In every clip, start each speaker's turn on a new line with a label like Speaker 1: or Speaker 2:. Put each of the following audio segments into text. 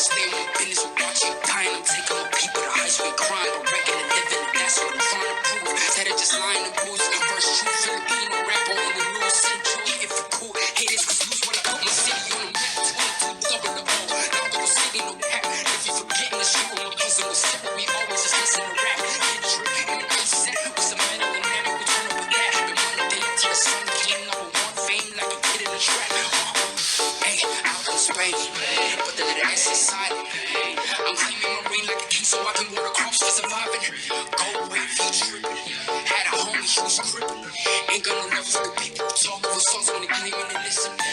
Speaker 1: stay on my business with watching dying. I'm taking my people to high school crime, but regular living, and that's what I'm trying to prove. Said it just lying in boots, and first true Filipino rapper on the news central. If you're cool, haters confused when I put my city on the map. 22 double the O, now go city no cap. If you forgetting the street, when we use them to separate, we always just listen to rap. Kendrick and the set with some metal and hammer, we turn up a cat. And one day till the sun came, number one fame like a kid in the trap. Hey, out in space, but the little S inside. I'm claiming marine like a king so I can water crops for surviving. Go away if you tripping. Had a homie who was crippin'. Ain't got no love for the people who talk over songs when they claim and they listen. 3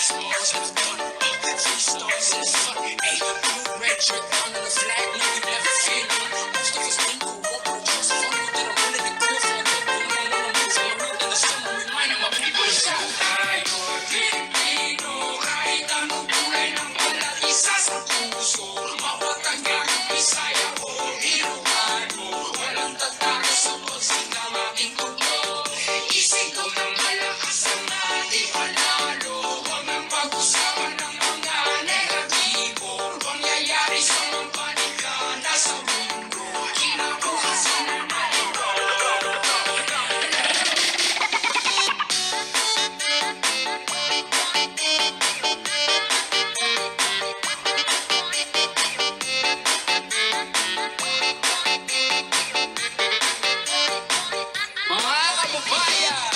Speaker 1: stars in the gun, 3 stars in the sun. Hey, blue, red, drip down on the flag, no, we never fear none. Most of us think we'll walk with a trust fund, that I'm running the course on the boom, on the move, on the road in the summer, reminding my people to shout. Tayo, Pilipino, kahit anong kulay ng balat, isa sa puso, mapatag ang Bisaya o Ilocano, walang tatago sa pagsing ng ating tugtog. Isigaw ng malakas ang ating panalo, huwag nang pag-usapan ng mga negatibo. Pangyayari sa mga panikana sa mundo, kinabukasan ng mundo. Mga kababayan!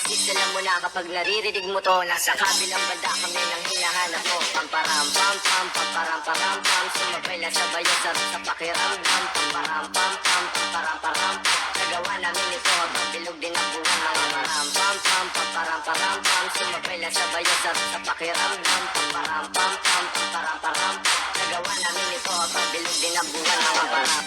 Speaker 2: Genesis, alam mo na kapag naririnig mo to, nasa kabilang banda kami nang hinahanap mo. Pamparam pam pam, pamparam param pam, sumabay na sabay ang sarap sa pakiramdam. Pamparam pam pam, pamparam param, nagawa namin ito habang bilog din ang buwan. Mga param pam pam, pamparam param pam, sumabay na sabay ang sarap sa pakiramdam. Pamparam pam pam, pamparam param, nagawa namin ito habang bilog din ang buwan. Mga param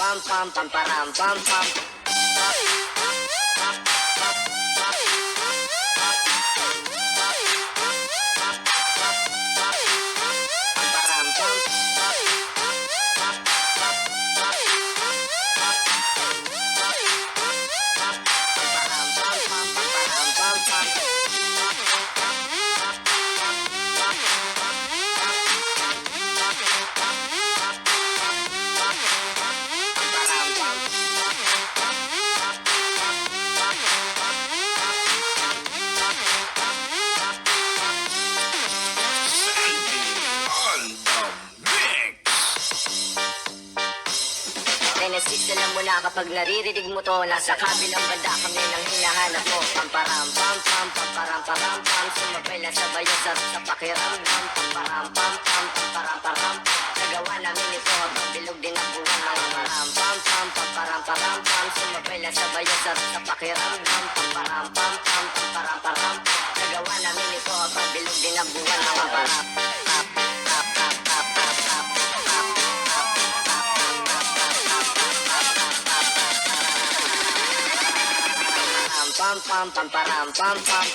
Speaker 2: pam pam pam param pam pam. Genesis, alam mo na kapag naririnig mo to, nasa kabilang banda kami nang hinahanap mo. Pamparam pam pam, pamparam param pam, sumabay na sabay ang sarap sa pakiramdam. Pamparam pam pam, pamparam param, nagawa namin ito habang bilog din ang buwan. Mga param pam pam, pamparam param pam, sumabay na sabay ang sarap sa pakiramdam. Pamparam pam pam, pamparam param, nagawa namin ito habang bilog din ang buwan. Mga param pam pam pam param pam pam.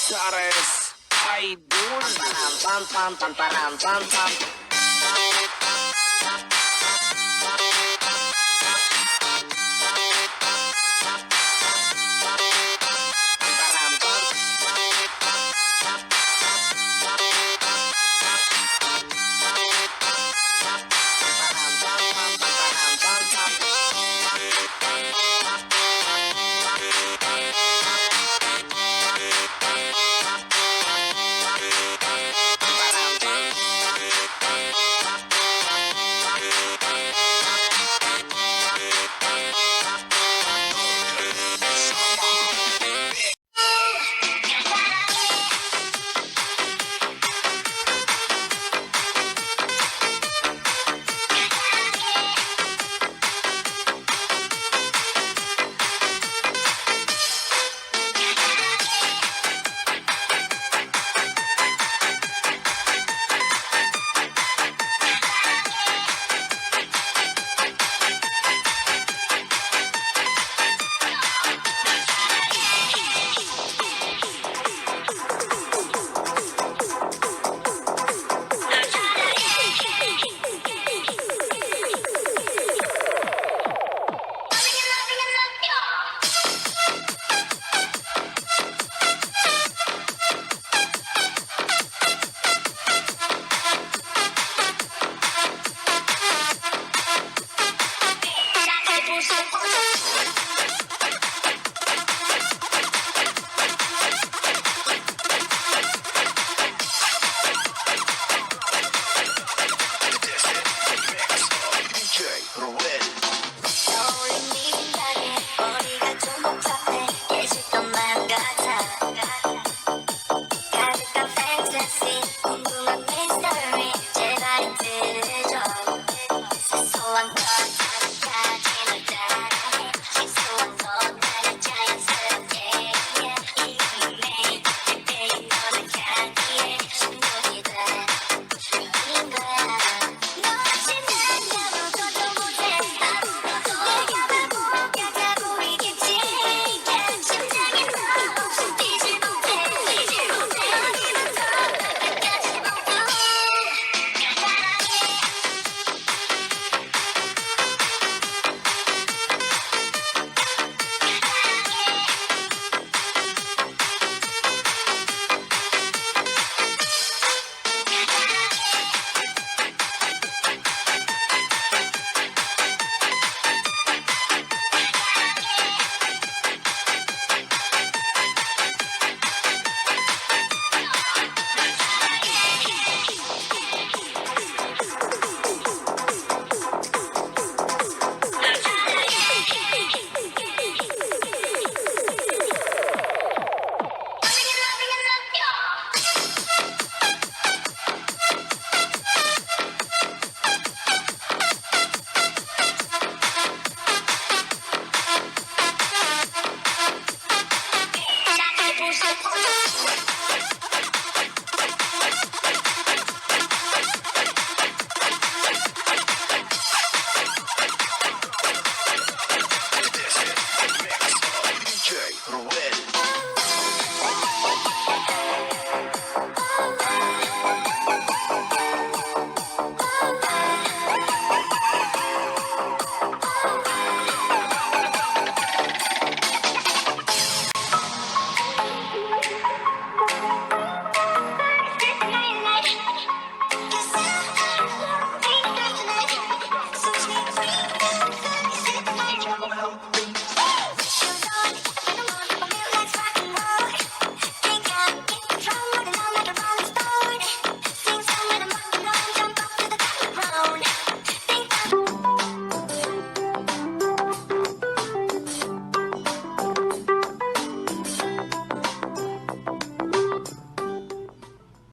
Speaker 3: Sares Idol.
Speaker 2: Pam pam pam param pam pam.